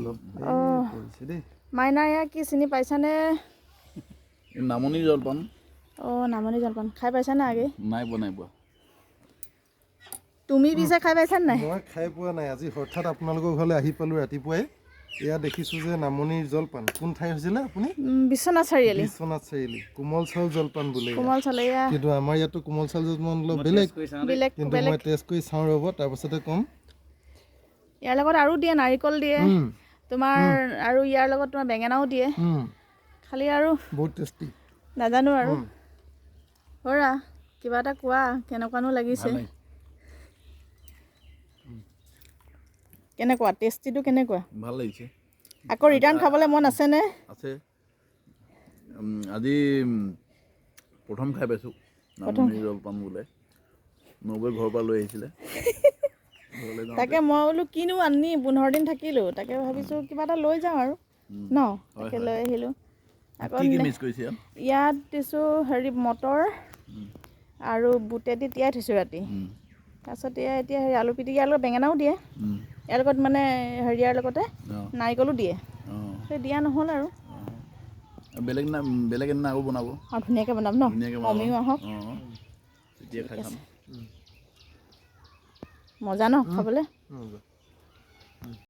অলপ পৰিছে দেই মাইনা ইয়া কি চিনি পাইছানে নামনি জলপান নামনি জলপান খাই পাইছানে আগে নাই পোৱা তুমি পিছে খাই পাইছানে নাই মই খাই পোৱা নাই আজি হঠাৎ আপোনালোকৰ ঘৰলৈ আহি পালোঁ ৰাতিপুৱাই এয়া দেখিছোঁ যে নামনিৰ জলপান কোন ঠাই হৈছিলে আপুনি বিশ্বনাথ চাৰিআলি বিশ্বনাথ চাৰিআলি কোমল চাউল জলপান বোলে কোমল চাউল এয়া কিন্তু আমাৰ ইয়াতো কোমল চাউল জলপান অলপ বেলেগ কিন্তু মই টেষ্ট কৰি চাওঁ ৰ'ব তাৰপাছতে ক'ম ইয়াৰ লগত আৰু দিয়ে নাৰিকল দিয়ে তোমাৰ আৰু ইয়াৰ লগত তোমাৰ বেঙেনাও দিয়ে খালি আৰু বহুত টেষ্টি নাজানো আৰু হৰা কিবা এটা কোৱা কেনেকুৱানো লাগিছে কেনেকুৱা টেষ্টিটো কেনেকুৱা ভাল লাগিছে আকৌ ৰিটাৰ্ণ খাবলৈ মন আছেনে আছে আজি প্ৰথম খাই পাইছোঁ নামনি জলপান বোলে নবৈ ঘৰৰ পৰা লৈ আহিছিলে তাকে মই বোলো কিনো আনি 15 দিন থাকিলোঁ তাকে ভাবিছোঁ কিবা এটা লৈ যাওঁ আৰু ন তাকে লৈ আহিলোঁ আকৌ মিছ কৰিছে ইয়াত দিছোঁ হেৰি মটৰ আৰু বুটেদি তিয়াই থৈছোঁ ৰাতি তাৰপিছত এতিয়া হেৰি আলু পিটিকাৰ লগত বেঙেনাও দিয়ে ইয়াৰ লগত মানে হেৰিয়াৰ লগতে নাৰিকলো দিয়ে সেই দিয়া নহ'ল আৰু বেলেগ এদিন আকৌ বনাব ধুনীয়াকৈ বনাম ন অমিও আহক তেতিয়া খাই খাম মজা ন খাবলৈ